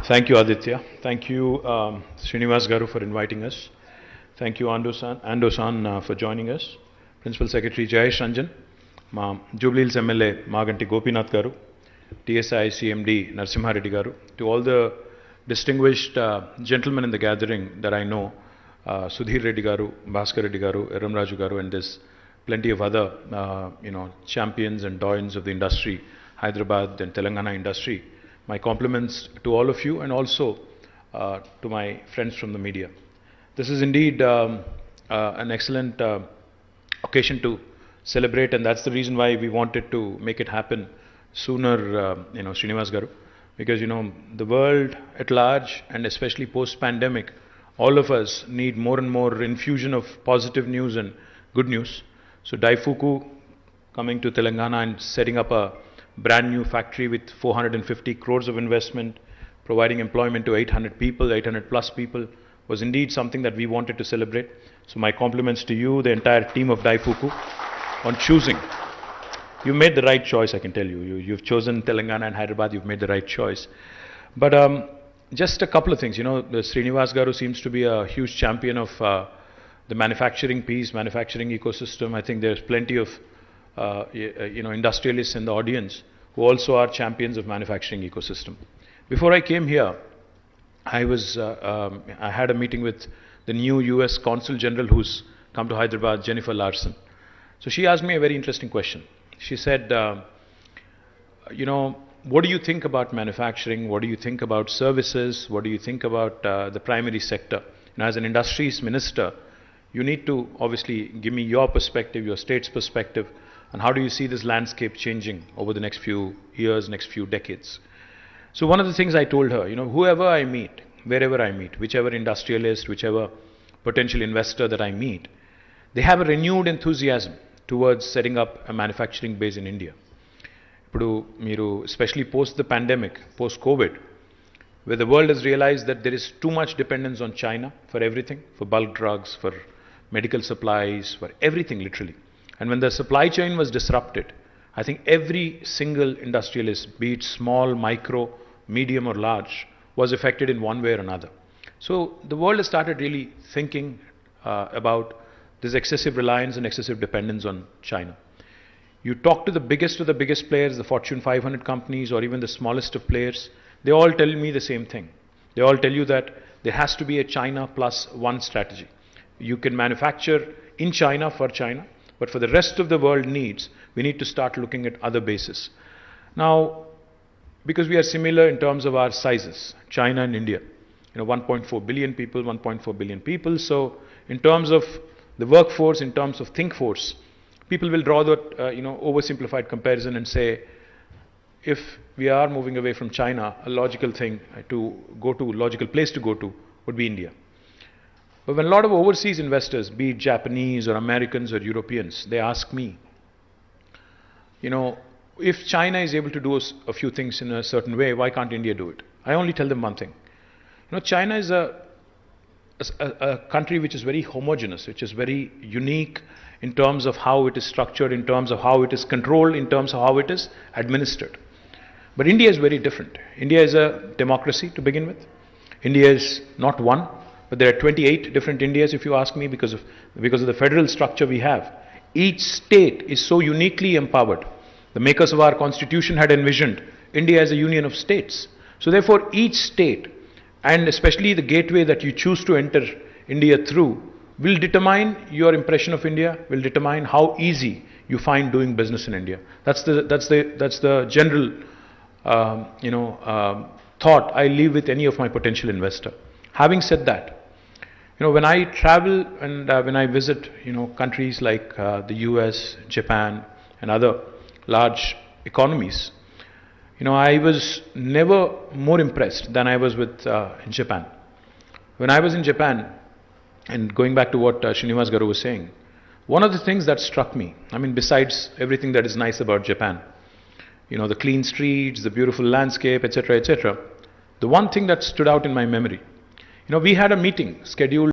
Thank you, Aditya. Thank you, Srinivas Garu, for inviting us. Thank you, Ando-san, for joining us. Principal Secretary Jayesh Ranjan, Jubilee Hills MLA Maganti Gopinath Garu, TSI CMD Narasimha Reddy Garu, to all the distinguished gentlemen in the gathering that I know, Sudhir Reddy Garu, Bhaskar Reddy Garu, Eram Raju Garu, and there's plenty of other champions and doyens of the industry, Hyderabad and Telangana industry. My compliments to all of you and also to my friends from the media. This is indeed an excellent occasion to celebrate, and that's the reason why we wanted to make it happen sooner, Srinivas Garu, because the world at large and especially post-pandemic, all of us need more and more infusion of positive news and good news. So Daifuku coming to Telangana and setting up a brand new factory with 450 crores of investment, providing employment to 800 people, 800 plus people, was indeed something that we wanted to celebrate. So my compliments to you, the entire team of Daifuku, on choosing. You made the right choice, I can tell you. You've chosen Telangana and Hyderabad, you've made the right choice. But just a couple of things. The Srinivas Garu seems to be a huge champion of the manufacturing piece, manufacturing ecosystem. I think there's plenty of industrialists in the audience who also are champions of manufacturing ecosystem. Before I came here, I had a meeting with the new US Consul General who's come to Hyderabad, Jennifer Larson. So she asked me a very interesting question. She said, what do you think about manufacturing? What do you think about services? What do you think about the primary sector? As an industries minister, you need to obviously give me your perspective, your state's perspective, and how do you see this landscape changing over the next few years, next few decades? So one of the things I told her, whoever I meet, wherever I meet, whichever industrialist, whichever potential investor that I meet, they have a renewed enthusiasm towards setting up a manufacturing base in India. Especially post the pandemic, post-COVID, where the world has realized that there is too much dependence on China for everything, for bulk drugs, for medical supplies, for everything literally. And when the supply chain was disrupted, I think every single industrialist, be it small, micro, medium or large, was affected in one way or another. So the world has started really thinking about this excessive reliance and excessive dependence on China. You talk to the biggest of the biggest players, the Fortune 500 companies or even the smallest of players, they all tell me the same thing. They all tell you that there has to be a China plus one strategy. You can manufacture in China for China, but for the rest of the world needs, we need to start looking at other bases. Now, because we are similar in terms of our sizes, China and India, 1.4 billion people, 1.4 billion people. So in terms of the workforce, in terms of think force, people will draw that oversimplified comparison and say, if we are moving away from China, a logical thing logical place to go to would be India. But when a lot of overseas investors, be it Japanese or Americans or Europeans, they ask me, if China is able to do a few things in a certain way, why can't India do it? I only tell them one thing. China is a country which is very homogeneous, which is very unique in terms of how it is structured, in terms of how it is controlled, in terms of how it is administered. But India is very different. India is a democracy to begin with. India is not one, but there are 28 different Indias, if you ask me, because of the federal structure we have. Each state is so uniquely empowered. The makers of our constitution had envisioned India as a union of states. So therefore, each state, and especially the gateway that you choose to enter India through, will determine your impression of India, will determine how easy you find doing business in India. That's the general thought I leave with any of my potential investor. Having said that, when I travel and when I visit, countries like the US, Japan, and other large economies, I was never more impressed than I was with in Japan. When I was in Japan, and going back to what Srinivas Garu was saying, one of the things that struck me, besides everything that is nice about Japan, the clean streets, the beautiful landscape, etc., the one thing that stood out in my memory, we had a meeting scheduled